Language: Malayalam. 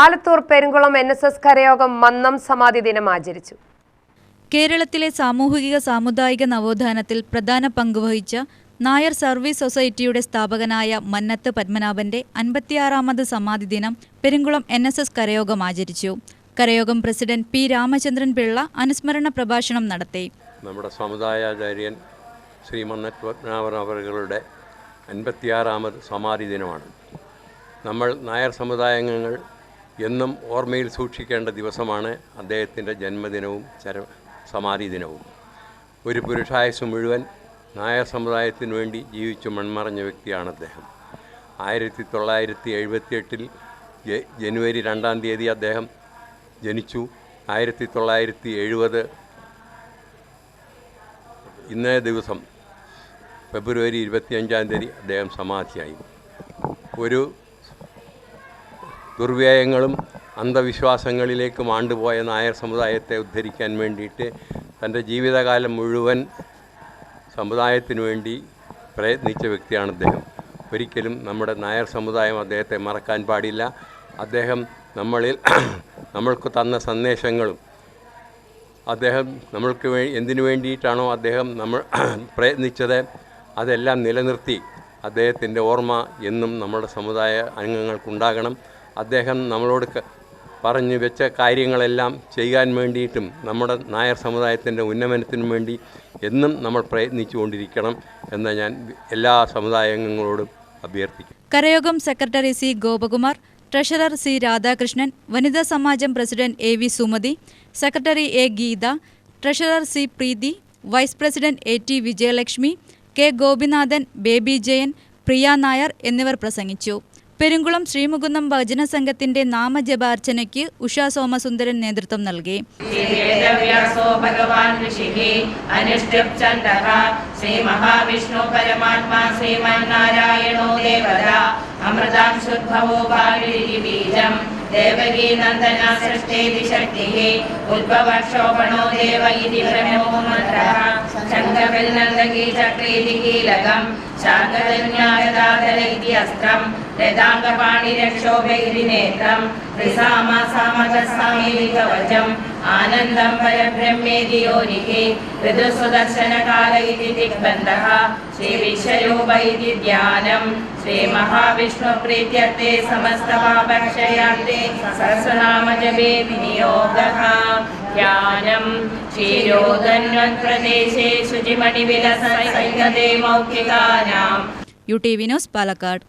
ആലത്തൂർ പെരുങ്കുളം NSS കരയോഗം മന്നം സമാധി ദിനം ആചരിച്ചു. കേരളത്തിലെ സാമൂഹിക സാമുദായിക നവോത്ഥാനത്തിൽ പ്രധാന പങ്കുവഹിച്ച നായർ സർവീസ് സൊസൈറ്റിയുടെ സ്ഥാപകനായ മന്നത്ത് പത്മനാഭന്റെ 56ാമത് സമാധി ദിനം പെരുങ്കുളം NSS കരയോഗം ആചരിച്ചു. കരയോഗം പ്രസിഡന്റ് പി രാമചന്ദ്രൻ പിള്ള അനുസ്മരണ പ്രഭാഷണം നടത്തി. നമ്മുടെ സമുദായാചാര്യൻ ശ്രീ മന്നത്ത് പത്മനാഭൻ അവരുടെ 56ാമത് സമാധി ദിനമാണ്. നമ്മൾ നായർ സമുദായാംഗങ്ങൾ എന്നും ഓർമ്മയിൽ സൂക്ഷിക്കേണ്ട ദിവസമാണ് അദ്ദേഹത്തിൻ്റെ ജന്മദിനവും സമാധി ദിനവും. ഒരു പുരുഷായുസ് മുഴുവൻ നായർ സമുദായത്തിനു വേണ്ടി ജീവിച്ചു മൺമറഞ്ഞ വ്യക്തിയാണ് അദ്ദേഹം. 1978 ജനുവരി 2-ാം തീയതി അദ്ദേഹം ജനിച്ചു. 1970 ഇന്നേ ദിവസം ഫെബ്രുവരി 25-ാം തീയതി അദ്ദേഹം സമാധിയായി. ഒരു ദുർവ്യയങ്ങളും അന്ധവിശ്വാസങ്ങളിലേക്കും ആണ്ടുപോയ നായർ സമുദായത്തെ ഉദ്ധരിക്കാൻ വേണ്ടിയിട്ട് തൻ്റെ ജീവിതകാലം മുഴുവൻ സമുദായത്തിനു വേണ്ടി പ്രയത്നിച്ച വ്യക്തിയാണ് അദ്ദേഹം. ഒരിക്കലും നമ്മുടെ നായർ സമുദായം അദ്ദേഹത്തെ മറക്കാൻ പാടില്ല. അദ്ദേഹം നമ്മൾക്ക് തന്ന സന്ദേശങ്ങളും അദ്ദേഹം നമ്മൾക്ക് എന്തിനു വേണ്ടിയിട്ടാണോ അദ്ദേഹം നമ്മൾ പ്രയത്നിച്ചത് അതെല്ലാം നിലനിർത്തി അദ്ദേഹത്തിൻ്റെ ഓർമ്മ എന്നും നമ്മുടെ സമുദായ അംഗങ്ങൾക്കുണ്ടാകണം. അദ്ദേഹം നമ്മളോട് പറഞ്ഞു വെച്ച കാര്യങ്ങളെല്ലാം ചെയ്യാൻ വേണ്ടിയിട്ടും നമ്മുടെ നായർ സമുദായത്തിൻ്റെ ഉന്നമനത്തിനും വേണ്ടി എന്നും നമ്മൾ പ്രയത്നിച്ചു കൊണ്ടിരിക്കണം എന്ന് ഞാൻ എല്ലാ സമുദായ അംഗങ്ങളോടും അഭ്യർത്ഥിക്കും. കരയോഗം secretary C Gopakumar, treasurer C Radhakrishnan, വനിതാ സമാജം president AV Sumathi, secretary A Geetha, treasurer C Preethi, vice president AT Vijayalakshmi, K Gopinathan, Baby Jayan, Priya Nair എന്നിവർ പ്രസംഗിച്ചു. പെരുങ്കുളം ശ്രീമുകുന്ദം ഭജന സംഘത്തിന്റെ നാമജപാർച്ചനയ്ക്ക് ഉഷാ സോമസുന്ദരൻ നേതൃത്വം നൽകി. ദേവകീ നന്ദന സൃഷ്ടേതി ശക്തിഃ ഉദ്ഭവക്ഷോഭണോ ദേവ ഇതി ബ്രഹ്മോ മന്ത്രഃ ശങ്കവിൽ നന്ദകീ ചക്രീതി കീലകം ശാങ്കധന്യായദാധര ഇതി അസ്ത്രം രഥാംഗപാണിരക്ഷോഭൈരി നേത്രം ത്രിസാമസാമകസാമേതി കവചം ആനന്ദം പരബ്രഹ്മേതി യോനിഃ ഋതുസുദർശനകാല ഇതി ദിഗ്ബന്ധഃ ശ്രീ വിശ്വരൂപ ഇതി ധ്യാനം ശ്രീ മഹാവിഷ്ണു പ്രീത്യർത്ഥേ സമസ്തപാപക്ഷയാർത്ഥേ സഹസ്രനാമജപേ വിനിയോഗഃ ധ്യാനം ക്ഷീരോദന്വത്പ്രദേശേ ശുചിമണിവിലസൈകതേ മൗഖികാനാം. UTV news Palakkad.